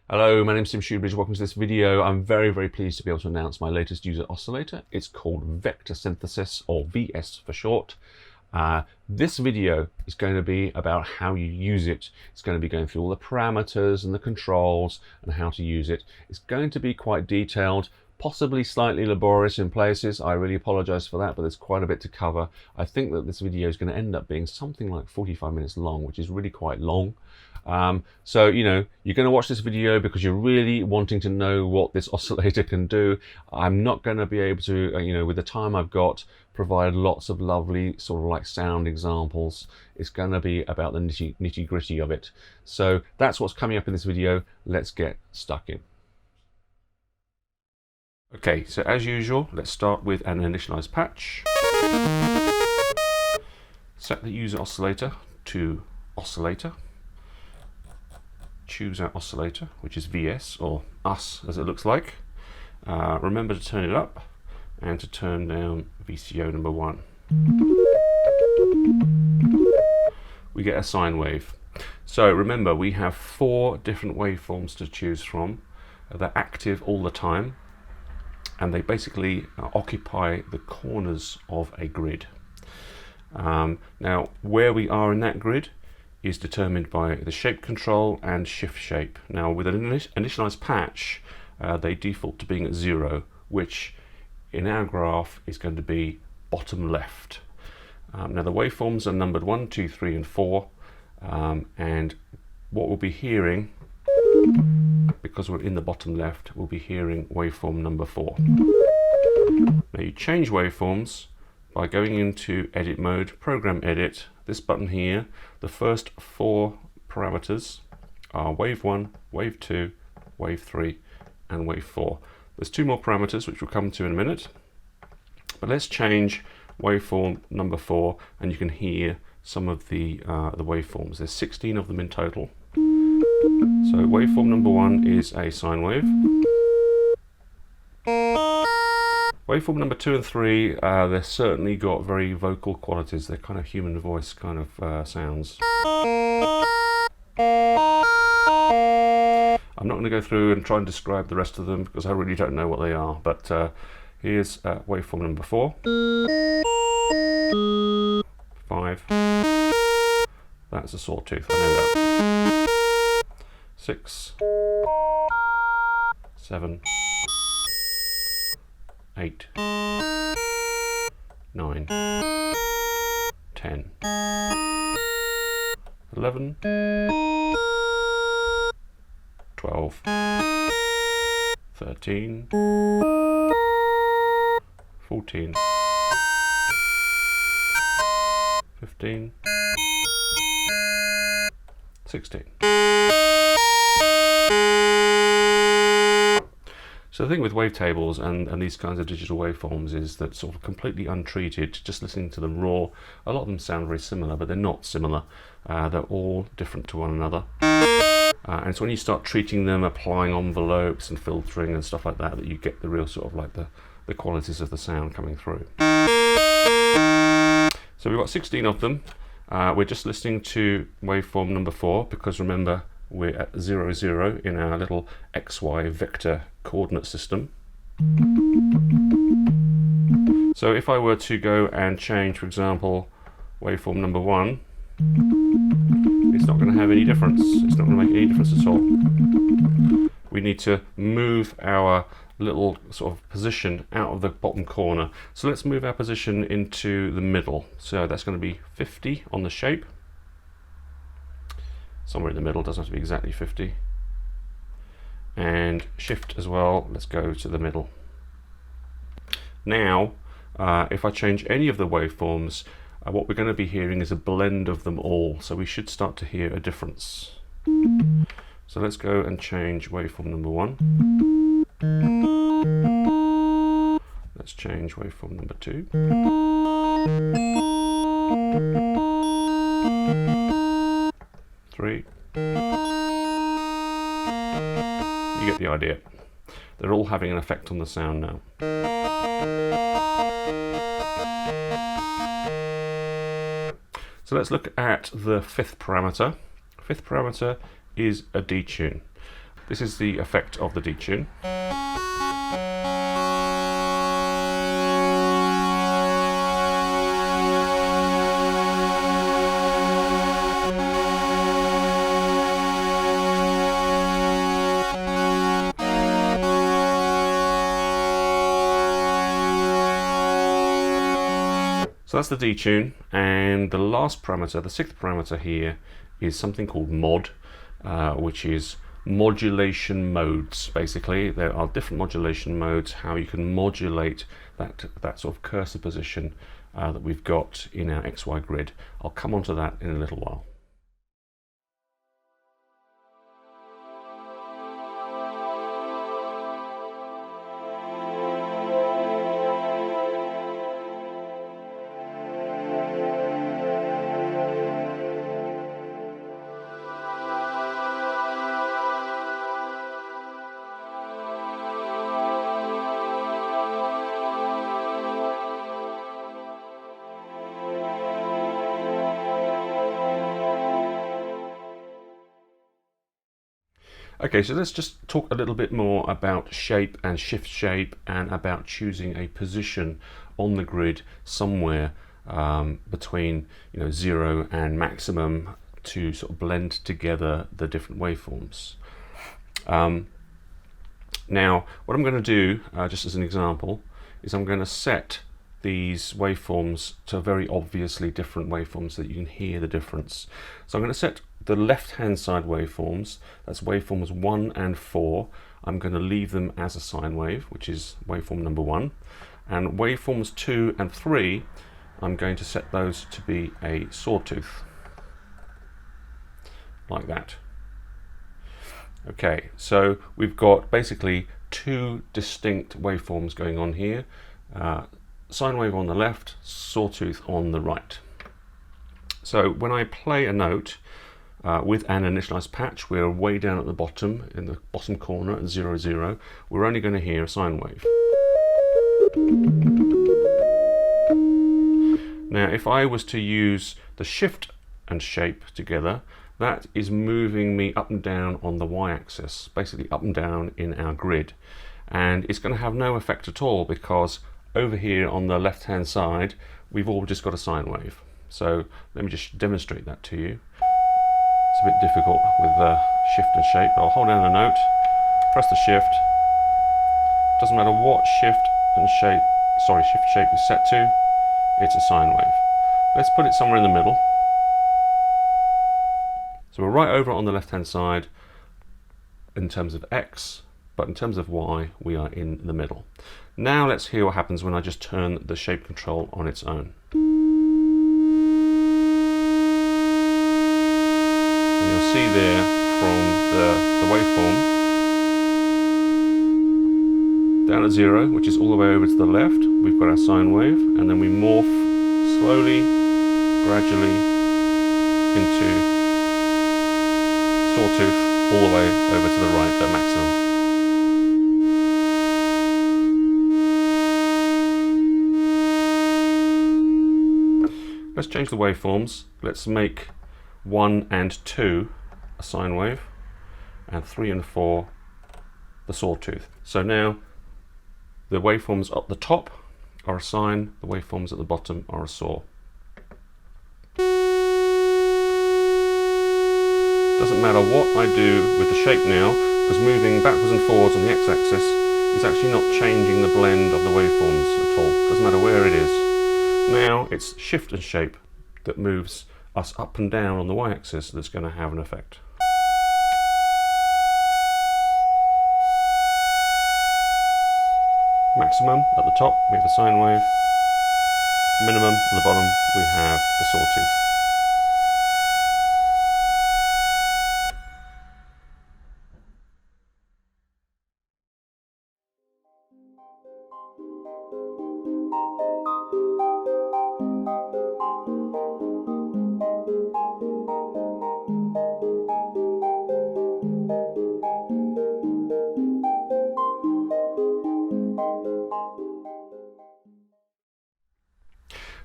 Hello, my name is Tim Shoebridge. Welcome to this video. I'm very pleased to be able to announce my latest user oscillator. It's called Vector Synthesis, or VS for short. This video is going to be about how you use it. It's going to be going through all the parameters and the controls and how to use it. It's going to be quite detailed, possibly slightly laborious in places. I really apologize for that, but there's quite a bit to cover. I think that this video is going to end up being something like 45 minutes long, which is really quite long. So, you know, you're going to watch this video because you're really wanting to know what this oscillator can do. I'm not going to be able to, you know, with the time I've got, provide lots of lovely sort of like sound examples. It's going to be about the nitty gritty of it. So that's what's coming up in this video. Let's get stuck in. Okay, so as usual, let's start with an initialized patch. Set the user oscillator to oscillator. Choose our oscillator, which is VS, or us as it looks like. Remember to turn it up and to turn down VCO number 1. We get a sine wave. So remember, we have 4 different waveforms to choose from. They're active all the time, and they basically occupy the corners of a grid. Now, where we are in that grid is determined by the shape control and shift shape. Now, with an initialized patch, they default to being at 0, which in our graph is going to be bottom left. Now, the waveforms are numbered 1, 2, 3, and 4, and what we'll be hearing, because we're in the bottom left, we'll be hearing waveform number 4. Now, you change waveforms by going into edit mode, program edit, this button here. The first 4 parameters are wave 1, wave 2, wave 3, and wave 4. There's 2 more parameters which we'll come to in a minute, but let's change waveform number 4, and you can hear some of the waveforms. There's 16 of them in total. So waveform number 1 is a sine wave. Waveform number 2 and 3, they've certainly got very vocal qualities. They're kind of human voice kind of sounds. I'm not going to go through and try and describe the rest of them because I really don't know what they are, but here's waveform number 4. 5. That's a sawtooth, I know that. 6. 7. 8, 9, 10, 11, 12, 13, 14, 15, 16. So the thing with wavetables and these kinds of digital waveforms is that sort of completely untreated, just listening to them raw, a lot of them sound very similar, but they're not similar. They're all different to one another. And so when you start treating them, applying envelopes and filtering and stuff like that, that you get the real sort of like the qualities of the sound coming through. So we've got 16 of them. We're just listening to waveform number 4 because remember, we're at 0, 0 in our little XY vector coordinate system. So if I were to go and change, for example, waveform number 1, it's not going to have any difference. It's not going to make any difference at all. We need to move our little sort of position out of the bottom corner. So let's move our position into the middle. So that's going to be 50 on the shape. Somewhere in the middle, doesn't have to be exactly 50. And shift as well, let's go to the middle. Now, if I change any of the waveforms, what we're going to be hearing is a blend of them all, so we should start to hear a difference. So let's go and change waveform number 1. Let's change waveform number 2. 3. You get the idea. They're all having an effect on the sound now. So let's look at the 5th parameter. 5th parameter is a detune. This is the effect of the detune. So that's the detune, and the last parameter, the sixth parameter here, is something called mod, which is modulation modes. Basically, there are different modulation modes, how you can modulate that sort of cursor position that we've got in our XY grid. I'll come on to that in a little while. Okay, so let's just talk a little bit more about shape and shift shape, and about choosing a position on the grid somewhere between 0 and maximum to sort of blend together the different waveforms. Now, what I'm going to do, just as an example, is I'm going to set these waveforms to very obviously different waveforms so that you can hear the difference. So I'm going to set the left-hand side waveforms, that's waveforms 1 and 4, I'm going to leave them as a sine wave, which is waveform number 1. And waveforms 2 and 3, I'm going to set those to be a sawtooth, like that. Okay, so we've got basically two distinct waveforms going on here. Sine wave on the left, sawtooth on the right. So when I play a note with an initialized patch, we're way down at the bottom, in the bottom corner at 0, 0. We're only going to hear a sine wave. Now, if I was to use the shift and shape together, that is moving me up and down on the y-axis, basically up and down in our grid. And it's going to have no effect at all, because over here on the left-hand side, we've all just got a sine wave. So let me just demonstrate that to you. It's a bit difficult with shift and shape. I'll hold down a note, press the shift. Doesn't matter what shift shape is set to, it's a sine wave. Let's put it somewhere in the middle. So we're right over on the left-hand side in terms of X, but in terms of Y, we are in the middle. Now let's hear what happens when I just turn the shape control on its own. And you'll see there from the waveform, down at 0, which is all the way over to the left, we've got our sine wave, and then we morph slowly, gradually into sawtooth all the way over to the right at maximum. Let's change the waveforms. Let's make 1 and 2 a sine wave, and 3 and 4 the sawtooth. So now the waveforms at the top are a sine, the waveforms at the bottom are a saw. Doesn't matter what I do with the shape now, because moving backwards and forwards on the x-axis is actually not changing the blend of the waveforms at all. Doesn't matter where it is. Now it's shift and shape that moves us up and down on the y-axis that's going to have an effect. Maximum at the top, we have a sine wave. Minimum at the bottom, we have the sawtooth.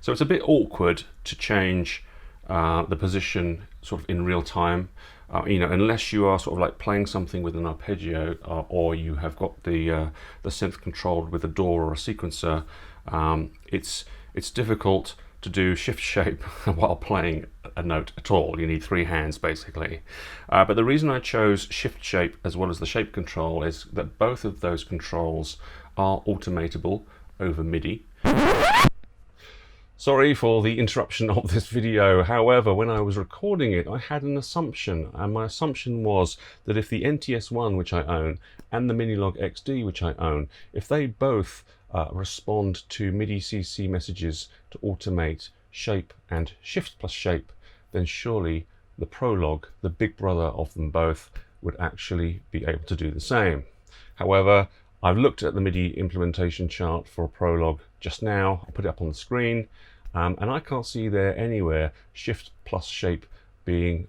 So it's a bit awkward to change the position sort of in real time. You know, unless you are sort of like playing something with an arpeggio, or you have got the synth controlled with a DAW or a sequencer, it's difficult to do shift shape while playing a note at all. You need 3 hands basically. But the reason I chose shift shape as well as the shape control is that both of those controls are automatable over MIDI. Sorry for the interruption of this video. However, when I was recording it, I had an assumption, and my assumption was that if the NTS-1, which I own, and the Minilogue XD, which I own, if they both respond to MIDI CC messages to automate shape and shift plus shape, then surely the Prologue, the big brother of them both, would actually be able to do the same. However, I've looked at the MIDI implementation chart for Prologue just now. I'll put it up on the screen, and I can't see there anywhere shift plus shape being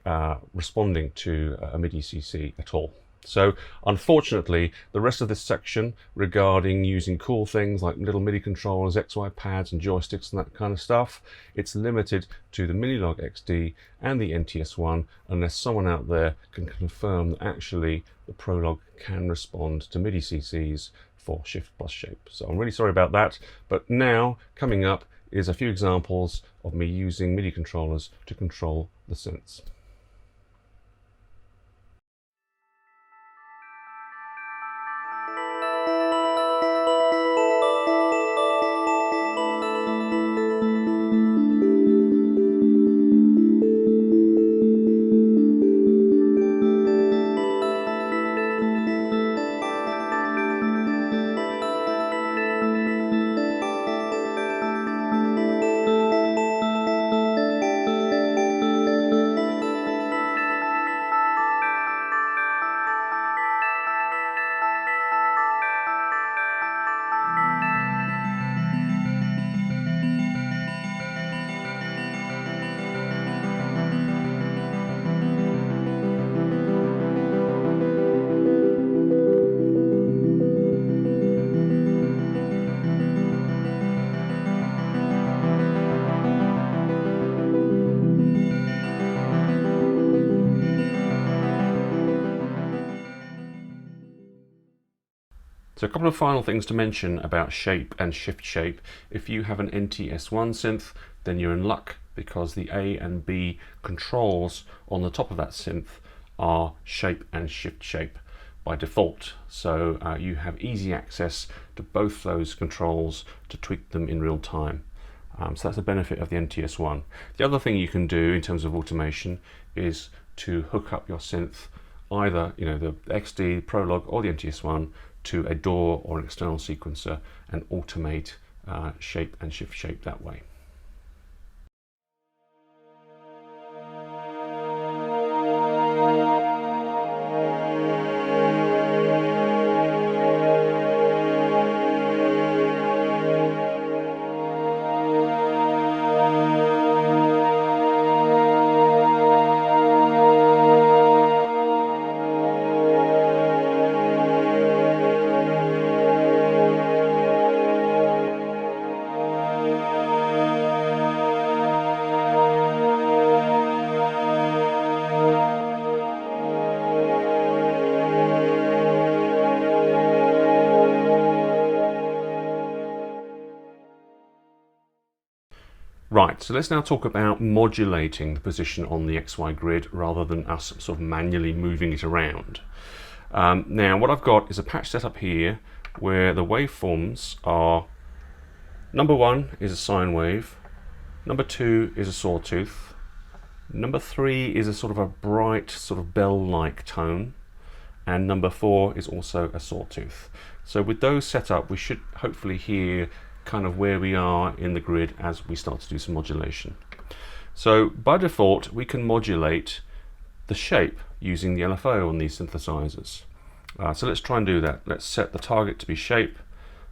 responding to a MIDI CC at all. So unfortunately, the rest of this section regarding using cool things like little MIDI controllers, XY pads and joysticks and that kind of stuff, it's limited to the Minilogue XD and the NTS-1 unless someone out there can confirm that actually the Prologue can respond to MIDI CCs for shift plus shape. So I'm really sorry about that, but now coming up is a few examples of me using MIDI controllers to control the synths. So a couple of final things to mention about shape and shift shape. If you have an NTS-1 synth, then you're in luck because the A and B controls on the top of that synth are shape and shift shape by default. So you have easy access to both those controls to tweak them in real time. So that's a benefit of the NTS-1. The other thing you can do in terms of automation is to hook up your synth, either the XD, Prologue or the NTS-1, to a DAW or an external sequencer and automate shape and shift shape that way. Right, so let's now talk about modulating the position on the XY grid rather than us sort of manually moving it around. Now what I've got is a patch set up here where the waveforms are, number 1 is a sine wave, number 2 is a sawtooth, number 3 is a sort of a bright sort of bell-like tone, and number 4 is also a sawtooth. So with those set up, we should hopefully hear kind of where we are in the grid as we start to do some modulation. So by default we can modulate the shape using the LFO on these synthesizers. So let's try and do that. Let's set the target to be shape.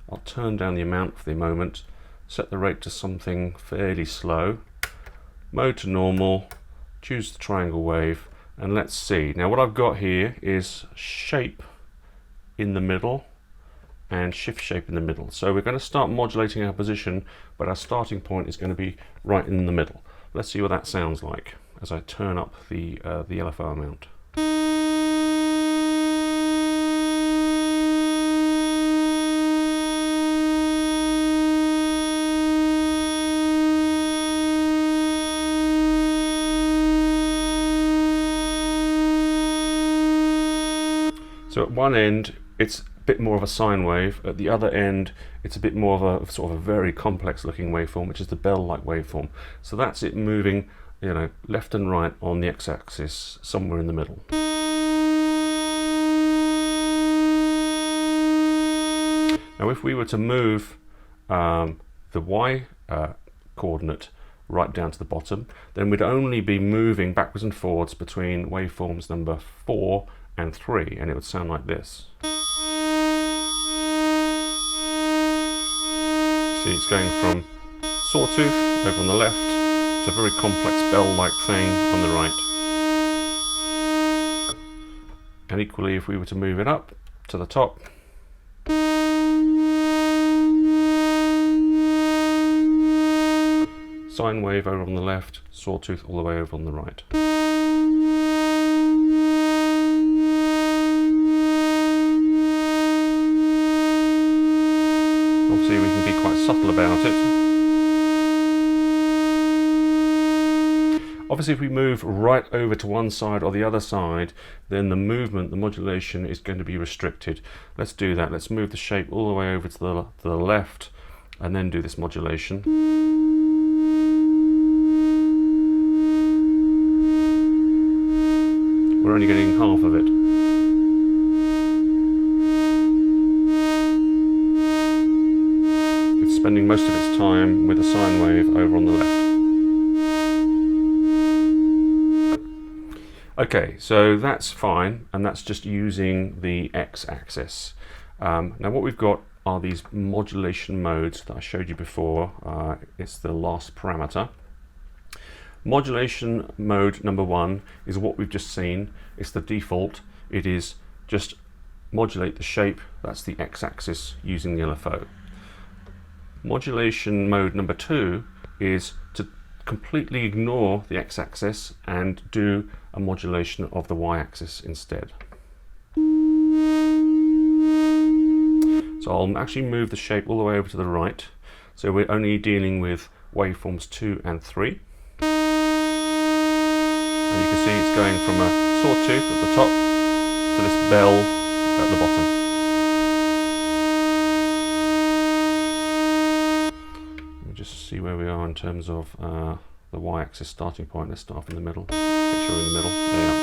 I'll turn down the amount for the moment, set the rate to something fairly slow, mode to normal, choose the triangle wave, and let's see. Now what I've got here is shape in the middle and shift shape in the middle. So we're going to start modulating our position, but our starting point is going to be right in the middle. Let's see what that sounds like as I turn up the LFO amount. So at one end, it's a bit more of a sine wave. At the other end, it's a bit more of a sort of a very complex looking waveform, which is the bell-like waveform. So that's it moving, you know, left and right on the x-axis, somewhere in the middle. Now, if we were to move the y coordinate right down to the bottom, then we'd only be moving backwards and forwards between waveforms number 4 and 3, and it would sound like this. You see, it's going from sawtooth over on the left to a very complex bell-like thing on the right. And equally, if we were to move it up to the top, sine wave over on the left, sawtooth all the way over on the right. Obviously we can be quite subtle about it. Obviously if we move right over to one side or the other side, then the movement, the modulation is going to be restricted. Let's do that. Let's move the shape all the way over to the left and then do this modulation. We're only getting half of it. It's spending most of its time with a sine wave over on the left. Okay, so that's fine, and that's just using the x-axis. Now what we've got are these modulation modes that I showed you before. It's the last parameter. Modulation mode number 1 is what we've just seen. It's the default. It is just modulate the shape, that's the x-axis, using the LFO. Modulation mode number 2 is to completely ignore the x-axis and do a modulation of the y-axis instead. So I'll actually move the shape all the way over to the right. So we're only dealing with waveforms 2 and 3. And you can see it's going from a sawtooth at the top to this bell at the bottom. Let me just see where we are in terms of the y-axis starting point. Let's start off in the middle. Make sure we're in the middle. There you are.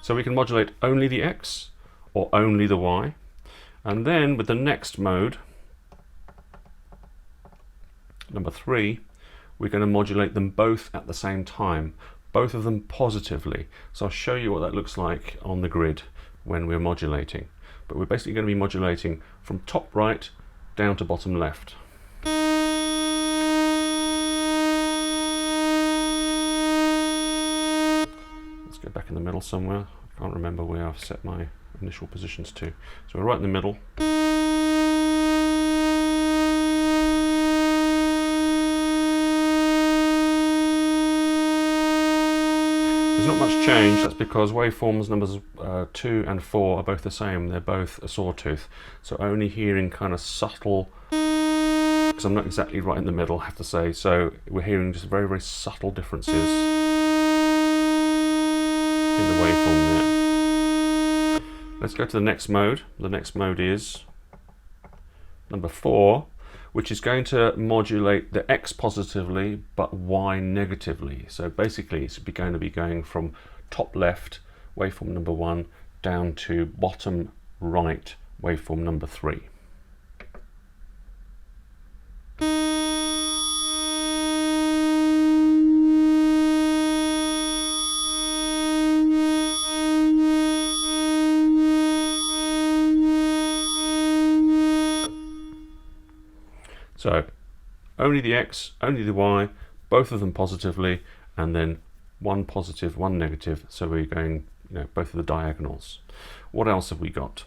So we can modulate only the x or only the y. And then with the next mode, number 3, we're going to modulate them both at the same time, both of them positively. So I'll show you what that looks like on the grid when we're modulating. But we're basically going to be modulating from top right down to bottom left. Let's go back in the middle somewhere. I can't remember where I've set my initial positions to. So we're right in the middle. There's not much change. That's because waveforms numbers 2 and 4 are both the same. They're both a sawtooth. So only hearing kind of subtle, because I'm not exactly right in the middle, I have to say. So we're hearing just very, very subtle differences in the waveform there. Let's go to the next mode. The next mode is number 4, which is going to modulate the x positively but y negatively. So basically it's going to be going from top left, waveform number 1, down to bottom right, waveform number 3. So only the x, only the y, both of them positively, and then one positive, one negative. So we're going, both of the diagonals. What else have we got?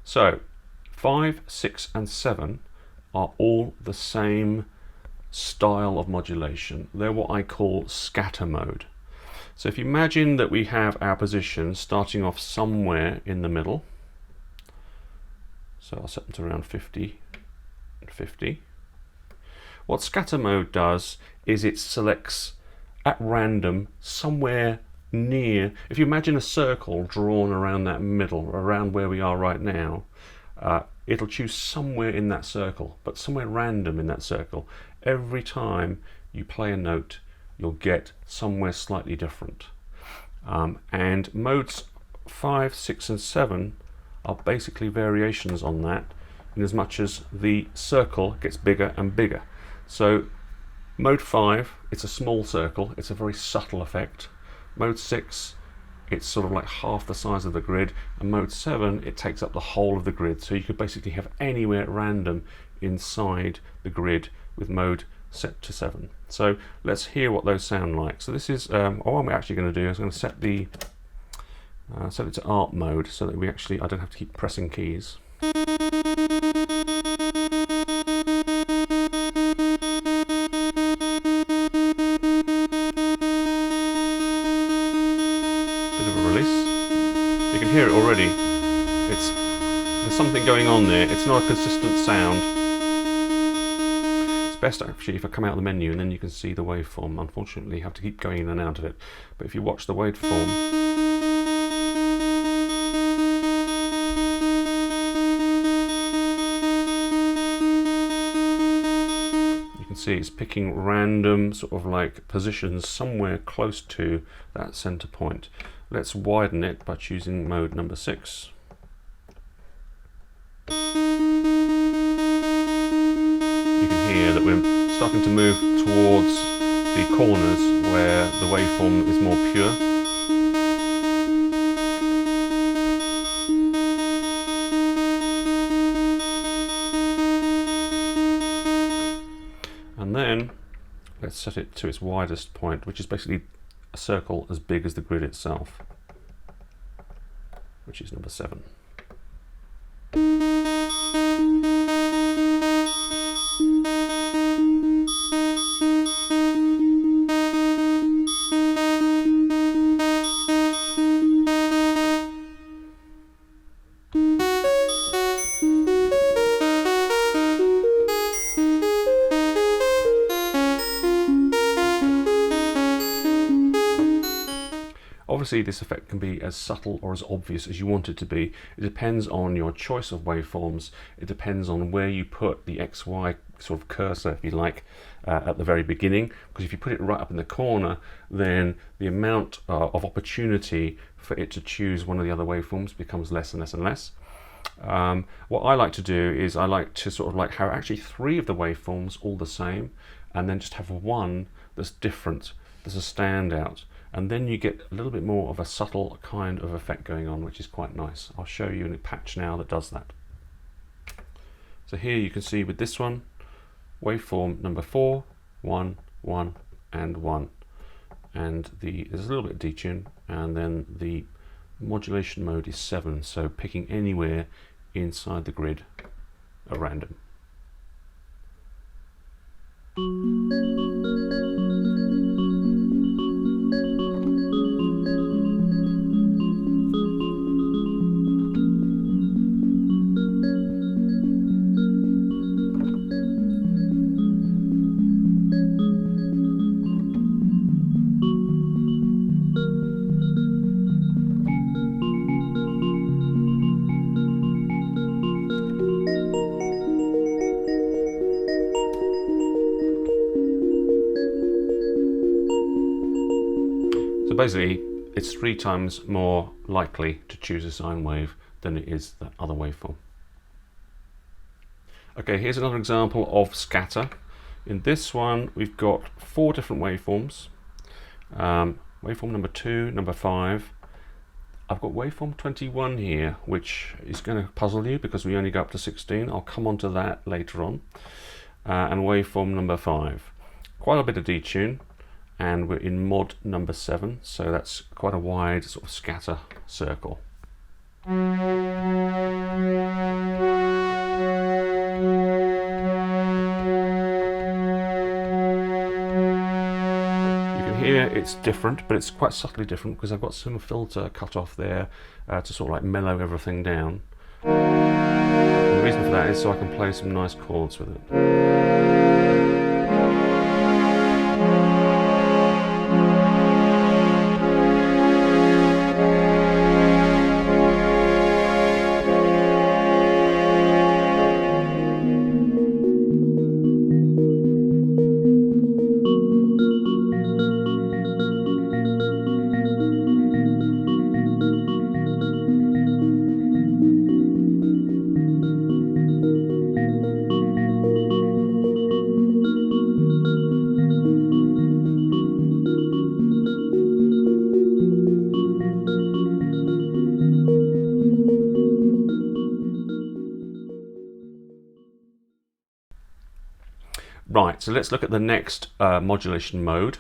So 5, 6 and 7 are all the same style of modulation. They're what I call scatter mode. So if you imagine that we have our position starting off somewhere in the middle, so I'll set them to around 50 and 50. What scatter mode does is it selects at random somewhere near, if you imagine a circle drawn around that middle, around where we are right now, it'll choose somewhere in that circle, but somewhere random in that circle. Every time you play a note, you'll get somewhere slightly different. And modes 5, 6 and 7 are basically variations on that, in as much as the circle gets bigger and bigger. So mode 5, it's a small circle, it's a very subtle effect. Mode 6, it's sort of like half the size of the grid, and mode 7, it takes up the whole of the grid. So you could basically have anywhere at random inside the grid with mode set to 7. So let's hear what those sound like. So this is, what I'm actually going to do is I'm going to set the set it to art mode so that I don't have to keep pressing keys. Bit of a release. You can hear it already. There's something going on there. It's not a consistent sound. It's best actually if I come out of the menu and then you can see the waveform. Unfortunately, you have to keep going in and out of it. But if you watch the waveform, see it's picking random sort of like positions somewhere close to that center point. Let's widen it by choosing mode number 6. You can hear that we're starting to move towards the corners where the waveform is more pure. And then let's set it to its widest point, which is basically a circle as big as the grid itself, which is number 7. Obviously this effect can be as subtle or as obvious as you want it to be. It depends on your choice of waveforms. It depends on where you put the XY sort of cursor, if you like, at the very beginning. Because if you put it right up in the corner, then the amount of opportunity for it to choose one of the other waveforms becomes less and less and less. What I like to do is I like to sort of like have actually 3 of the waveforms all the same, and then just have one that's different, that's a standout. And then you get a little bit more of a subtle kind of effect going on, which is quite nice. I'll show you in a patch now that does that. So here you can see with this one, waveform number 4, 1, 1, and 1. And there's a little bit of detune, and then the modulation mode is 7, so picking anywhere inside the grid at random. So basically, it's 3 times more likely to choose a sine wave than it is the other waveform. Okay, here's another example of scatter. In this one, we've got 4 different waveforms. Waveform number 2, number 5. I've got waveform 21 here, which is going to puzzle you because we only go up to 16. I'll come on to that later on. And waveform number 5. Quite a bit of detune. And we're in mod number 7, so that's quite a wide sort of scatter circle. here it's different, but it's quite subtly different because I've got some filter cut off there to sort of like mellow everything down. And the reason for that is so I can play some nice chords with it. Right, so let's look at the next modulation mode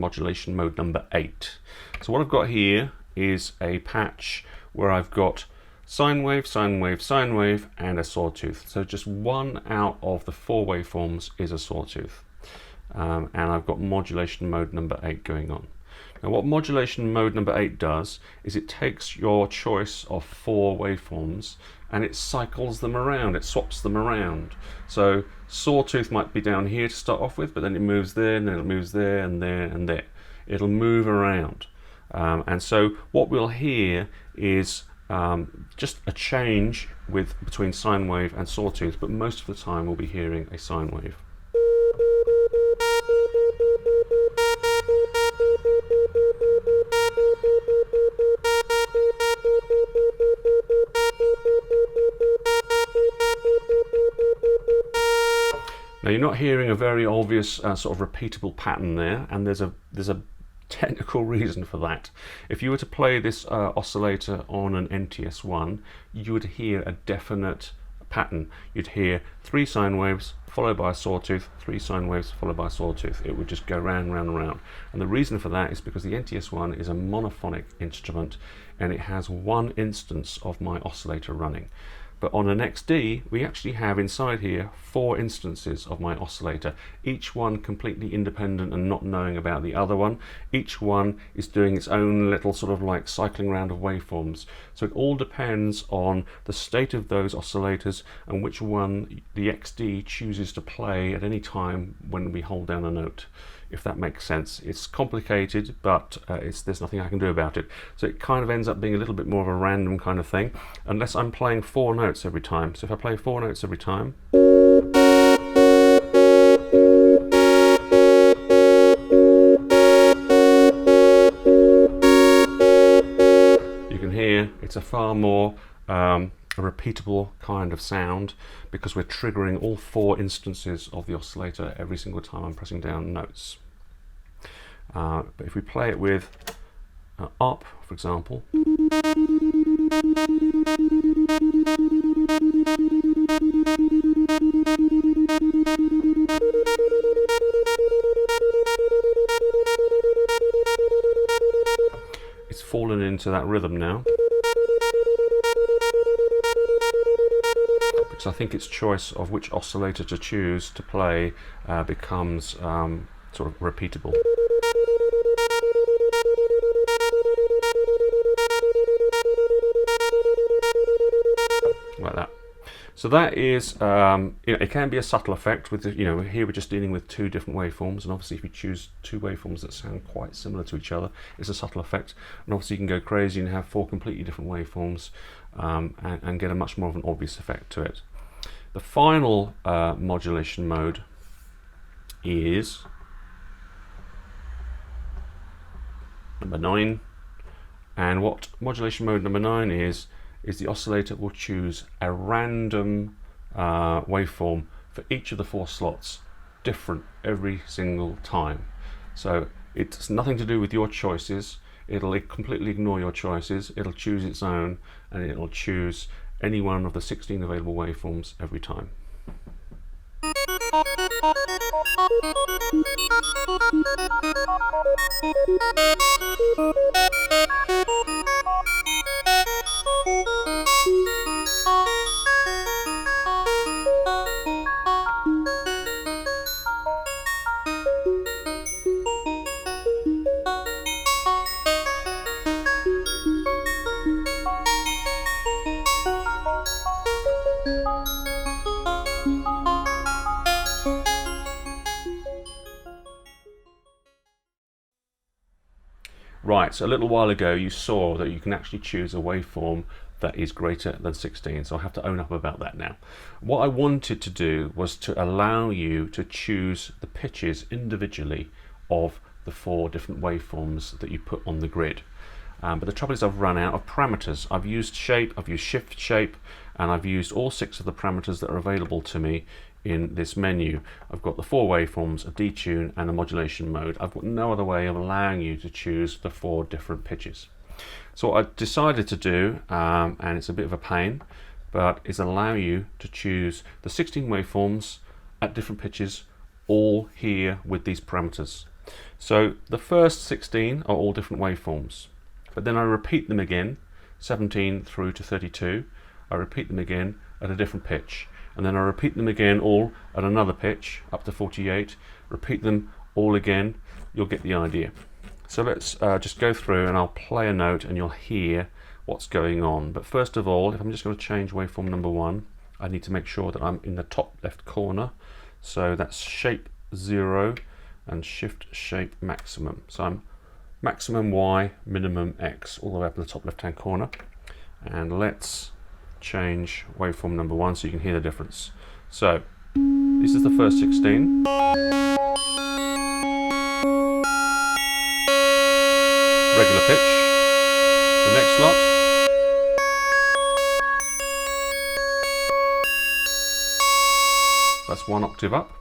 number 8. So what I've got here is a patch where I've got sine wave, sine wave, sine wave, and a sawtooth. So just one out of the 4 waveforms is a sawtooth. And I've got modulation mode number 8 going on. Now what modulation mode number 8 does is it takes your choice of 4 waveforms and it cycles them around, it swaps them around. So sawtooth might be down here to start off with, but then it moves there, and then it moves there, and there, and there. It'll move around. And so what we'll hear is just a change between sine wave and sawtooth, but most of the time we'll be hearing a sine wave. Now you're not hearing a very obvious sort of repeatable pattern there, and there's a technical reason for that. If you were to play this oscillator on an NTS-1, you would hear a definite pattern. You'd hear 3 sine waves followed by a sawtooth, 3 sine waves followed by a sawtooth. It would just go round, round, round. And the reason for that is because the NTS-1 is a monophonic instrument and it has one instance of my oscillator running. But on an XD, we actually have inside here 4 instances of my oscillator, each one completely independent and not knowing about the other one. Each one is doing its own little sort of like cycling round of waveforms. So it all depends on the state of those oscillators and which one the XD chooses to play at any time when we hold down a note. If that makes sense. It's complicated, but there's nothing I can do about it. So it kind of ends up being a little bit more of a random kind of thing, unless I'm playing 4 notes every time. So if I play 4 notes every time, you can hear it's a far more a repeatable kind of sound because we're triggering all 4 instances of the oscillator every single time I'm pressing down notes. But if we play it with up, for example, it's fallen into that rhythm now. Because I think its choice of which oscillator to choose to play becomes sort of repeatable. Like that. So that is, it can be a subtle effect with, here we're just dealing with 2 different waveforms, and obviously if you choose 2 waveforms that sound quite similar to each other, it's a subtle effect. And obviously you can go crazy and have 4 completely different waveforms and get a much more of an obvious effect to it. The final modulation mode is number 9, and what modulation mode number 9 is the oscillator will choose a random waveform for each of the 4 slots, different every single time. So it's nothing to do with your choices. It'll completely ignore your choices. It'll choose its own, and it'll choose any one of the 16 available waveforms every time. Right, so a little while ago you saw that you can actually choose a waveform that is greater than 16, so I have to own up about that now. What I wanted to do was to allow you to choose the pitches individually of the 4 different waveforms that you put on the grid. But the trouble is I've run out of parameters. I've used shape, I've used shift shape, and I've used all 6 of the parameters that are available to me in this menu. I've got the 4 waveforms, a detune and a modulation mode. I've got no other way of allowing you to choose the 4 different pitches. So what I decided to do, and it's a bit of a pain, but is allow you to choose the 16 waveforms at different pitches, all here with these parameters. So the first 16 are all different waveforms, but then I repeat them again, 17 through to 32. I repeat them again at a different pitch, and then I repeat them again all at another pitch up to 48. Repeat them all again. You'll get the idea. So let's just go through, and I'll play a note and you'll hear what's going on. But first of all, if I'm just going to change waveform number 1, I need to make sure that I'm in the top left corner. So that's shape 0 and shift shape maximum. So I'm maximum Y, minimum X, all the way up in the top left hand corner. And let's change waveform number 1 so you can hear the difference. So this is the first 16. Regular pitch. The next lot. That's 1 octave up.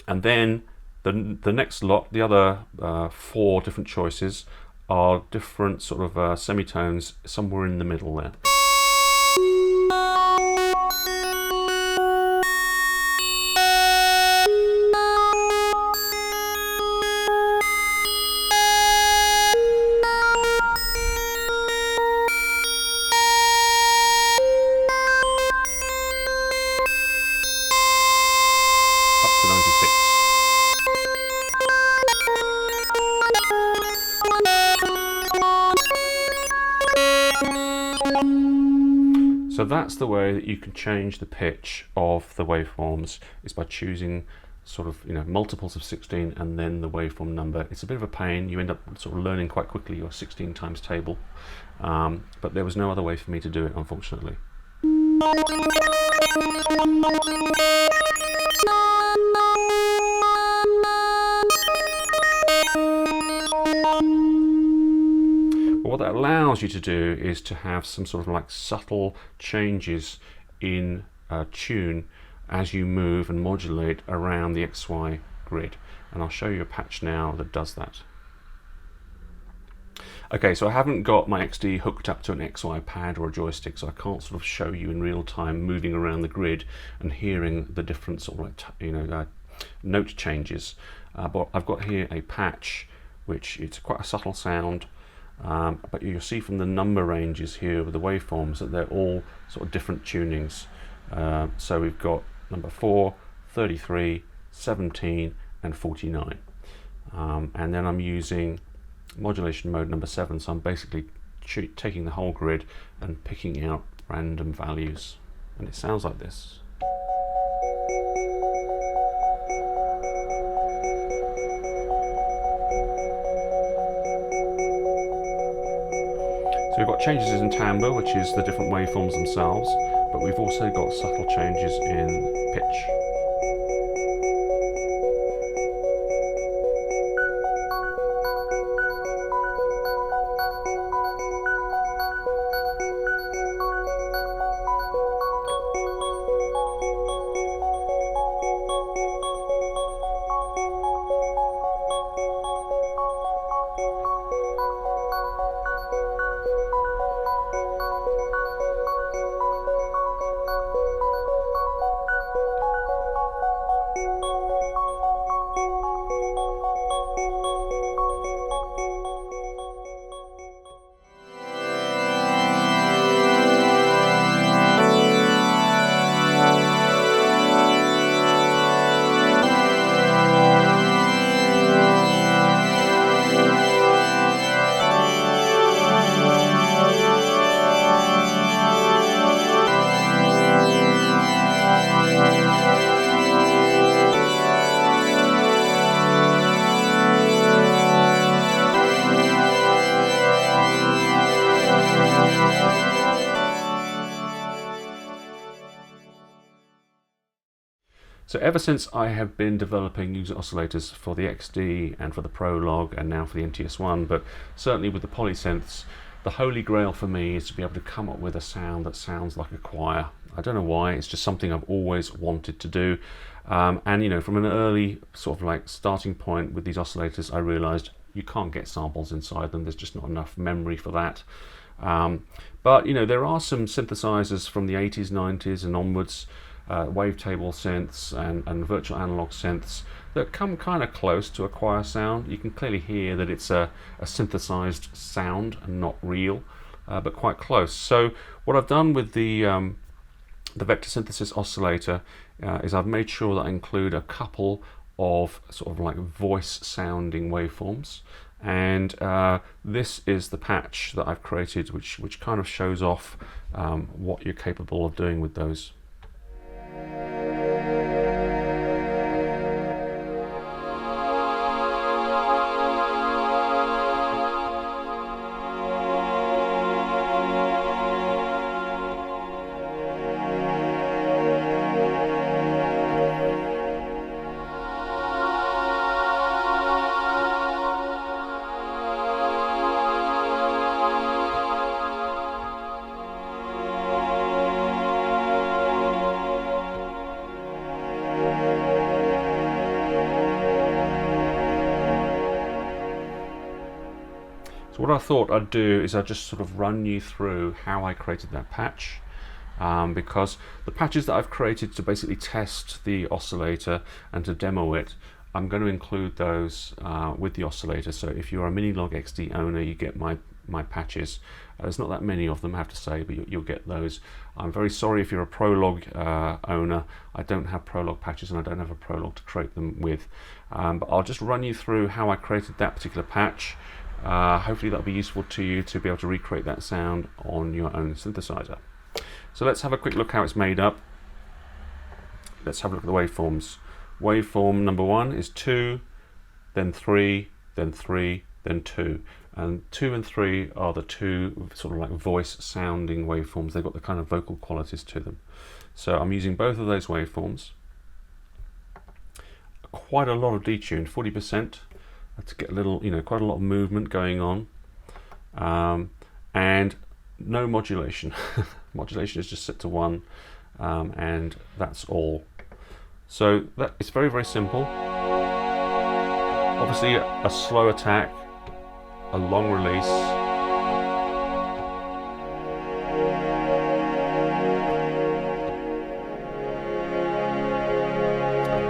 And then the next lot, the other 4 different choices, are different sort of semitones somewhere in the middle there. Up to 96. So that's the way that you can change the pitch of the waveforms, is by choosing sort of, multiples of 16 and then the waveform number. It's a bit of a pain. You end up sort of learning quite quickly your 16 times table, but there was no other way for me to do it, unfortunately. What that allows you to do is to have some sort of like subtle changes in tune as you move and modulate around the XY grid. And I'll show you a patch now that does that. Okay, so I haven't got my XD hooked up to an XY pad or a joystick, so I can't sort of show you in real time moving around the grid and hearing the different sort of like, note changes. But I've got here a patch, which it's quite a subtle sound. But you'll see from the number ranges here with the waveforms that they're all sort of different tunings. So we've got number 4, 33, 17 and 49. And then I'm using modulation mode number 7, so I'm basically taking the whole grid and picking out random values. And it sounds like this. So we've got changes in timbre, which is the different waveforms themselves, but we've also got subtle changes in pitch. So ever since I have been developing user oscillators for the XD and for the Prologue and now for the NTS-1, but certainly with the polysynths, the holy grail for me is to be able to come up with a sound that sounds like a choir. I don't know why, it's just something I've always wanted to do. And you know, from an early sort of like starting point with these oscillators, I realized you can't get samples inside them. There's just not enough memory for that. But you know, there are some synthesizers from the 80s, 90s and onwards, wavetable synths and virtual analog synths that come kind of close to a choir sound. You can clearly hear that it's a synthesized sound and not real, but quite close. So what I've done with the vector synthesis oscillator is I've made sure that I include a couple of sort of like voice sounding waveforms, and this is the patch that I've created, which kind of shows off what you're capable of doing with those. So what I thought I'd do is I'd just sort of run you through how I created that patch, because the patches that I've created to basically test the oscillator and to demo it, I'm going to include those with the oscillator. So if you're a Minilogue XD owner, you get my patches. There's not that many of them, I have to say, but you'll get those. I'm very sorry if you're a Prologue owner. I don't have Prologue patches and I don't have a Prologue to create them with. But I'll just run you through how I created that particular patch. Hopefully that'll be useful to you to be able to recreate that sound on your own synthesizer. So let's have a quick look how it's made up. Let's have a look at the waveforms. Waveform number 1 is 2, then 3, then 3, then 2. And 2 and 3 are the two sort of like voice sounding waveforms. They've got the kind of vocal qualities to them. So I'm using both of those waveforms. Quite a lot of detune, 40%. To get a little, you know, quite a lot of movement going on, and no modulation. Modulation is just set to 1, and that's all. So that it's very, very simple. Obviously, a slow attack, a long release.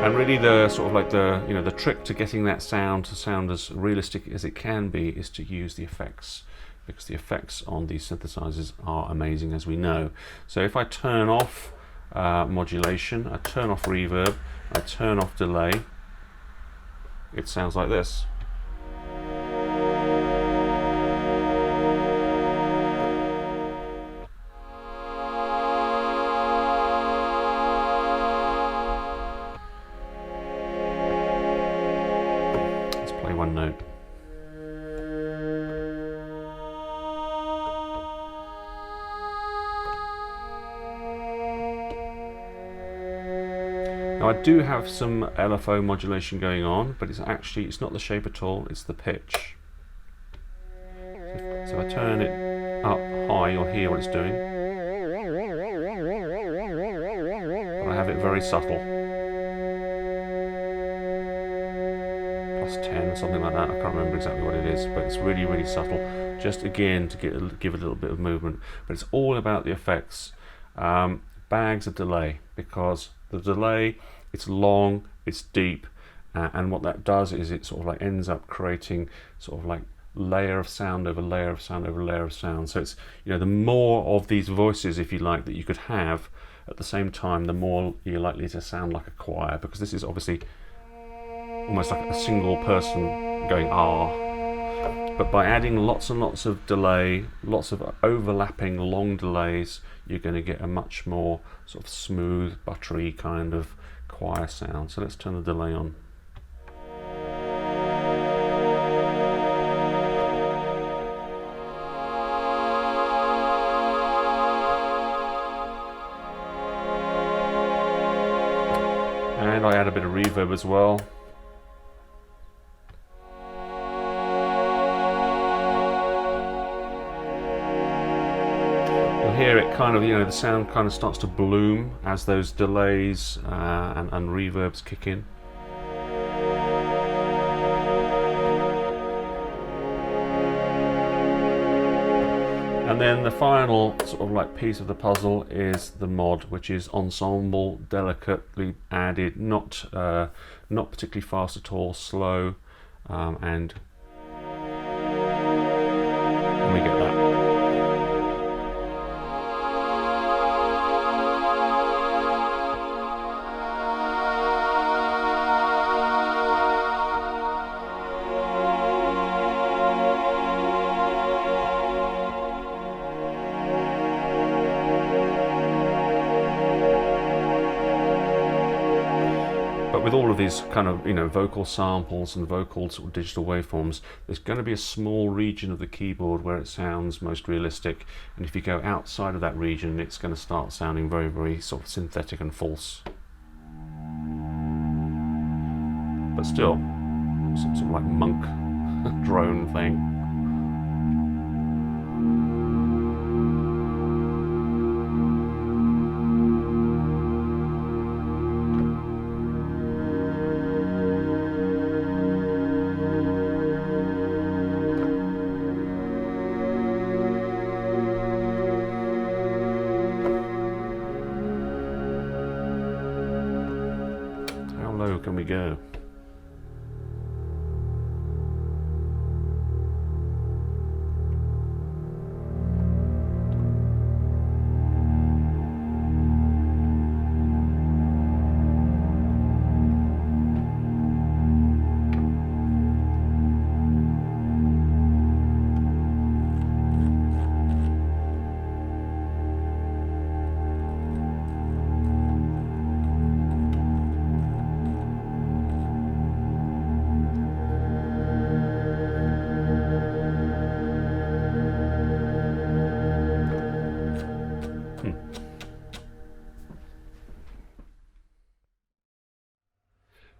And really the sort of like the trick to getting that sound to sound as realistic as it can be is to use the effects, because the effects on these synthesizers are amazing, as we know. So if I turn off modulation, I turn off reverb, I turn off delay, it sounds like this. Play one note. Now I do have some LFO modulation going on, but it's not the shape at all, it's the pitch. So if I turn it up high, you'll hear what it's doing. But I have it very subtle. +10, something like that. I can't remember exactly what it is, but it's really, really subtle. Just again to give a little bit of movement. But it's all about the effects. Bags of delay, because the delay, it's long, it's deep, and what that does is it sort of like ends up creating sort of like layer of sound over layer of sound over layer of sound. So it's, you know, the more of these voices, if you like, that you could have at the same time, the more you're likely to sound like a choir, because this is obviously almost like a single person going ah. But by adding lots and lots of delay, lots of overlapping long delays, you're going to get a much more sort of smooth, buttery kind of choir sound. So let's turn the delay on. I add a bit of reverb as well. You'll hear it kind of, you know, the sound kind of starts to bloom as those delays and reverbs kick in. And then the final sort of like piece of the puzzle is the mod, which is ensemble, delicately added, not particularly fast at all, slow, and we get that. But with all of these kind of, you know, vocal samples and vocal sort of digital waveforms, there's going to be a small region of the keyboard where it sounds most realistic, and if you go outside of that region, it's going to start sounding very, very sort of synthetic and false. But still, some sort of like monk drone thing. How low can we go?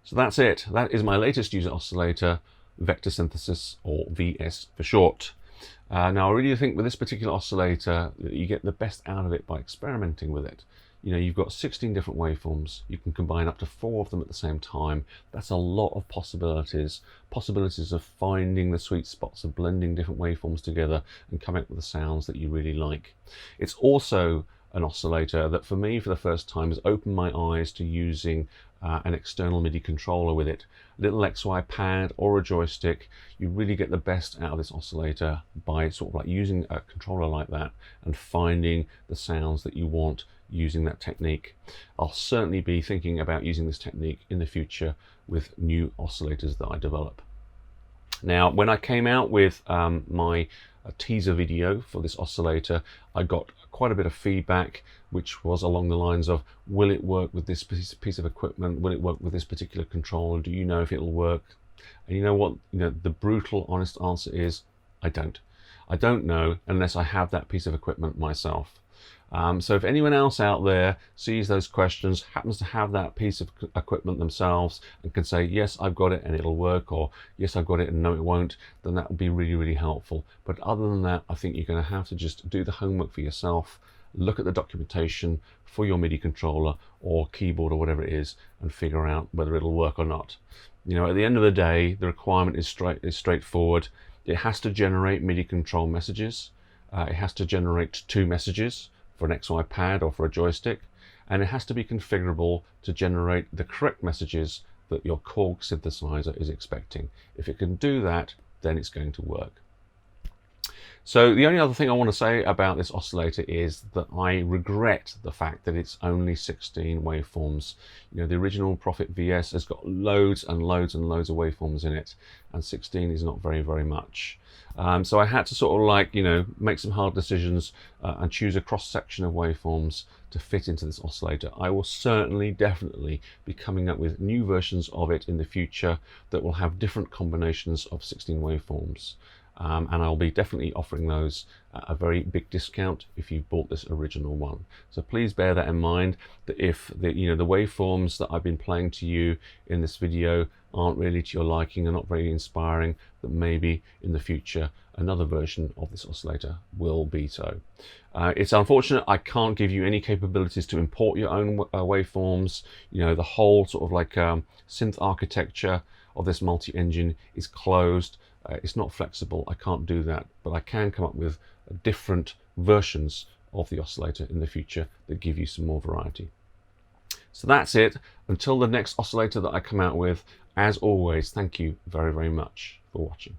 So that's it. That is my latest user oscillator, vector synthesis, or VS for short. Now I really think with this particular oscillator that you get the best out of it by experimenting with it. You know, you've got 16 different waveforms. You can combine up to 4 of them at the same time. That's a lot of possibilities. Possibilities of finding the sweet spots, of blending different waveforms together and coming up with the sounds that you really like. It's also an oscillator that for me, for the first time, has opened my eyes to using an external MIDI controller with it. A little XY pad or a joystick. You really get the best out of this oscillator by sort of like using a controller like that and finding the sounds that you want using that technique. I'll certainly be thinking about using this technique in the future with new oscillators that I develop. Now, when I came out with my teaser video for this oscillator, I got quite a bit of feedback, which was along the lines of, will it work with this piece of equipment? Will it work with this particular controller? Do you know if it'll work? And you know what? You know, the brutal, honest answer is, I don't. I don't know unless I have that piece of equipment myself. So if anyone else out there sees those questions, happens to have that piece of equipment themselves and can say, yes, I've got it and it'll work, or yes, I've got it and no, it won't, then that would be really, really helpful. But other than that, I think you're going to have to just do the homework for yourself, look at the documentation for your MIDI controller or keyboard or whatever it is, and figure out whether it'll work or not. You know, at the end of the day, the requirement is straightforward. It has to generate MIDI control messages. It has to generate 2 messages for an XY pad or for a joystick, and it has to be configurable to generate the correct messages that your Korg synthesizer is expecting. If it can do that, then it's going to work. So the only other thing I want to say about this oscillator is that I regret the fact that it's only 16 waveforms. You know, the original Prophet VS has got loads and loads and loads of waveforms in it, and 16 is not very, very much. So I had to sort of like, you know, make some hard decisions and choose a cross-section of waveforms to fit into this oscillator. I will certainly, definitely be coming up with new versions of it in the future that will have different combinations of 16 waveforms. and I'll be definitely offering those at a very big discount if you've bought this original one. So please bear that in mind, that if the waveforms that I've been playing to you in this video aren't really to your liking and not very inspiring, that maybe in the future another version of this oscillator will be so. It's unfortunate I can't give you any capabilities to import your own waveforms. The whole sort of like synth architecture of this multi-engine is closed. It's not flexible. I can't do that, but I can come up with different versions of the oscillator in the future that give you some more variety. So that's it. Until the next oscillator that I come out with, as always, thank you very, very much for watching.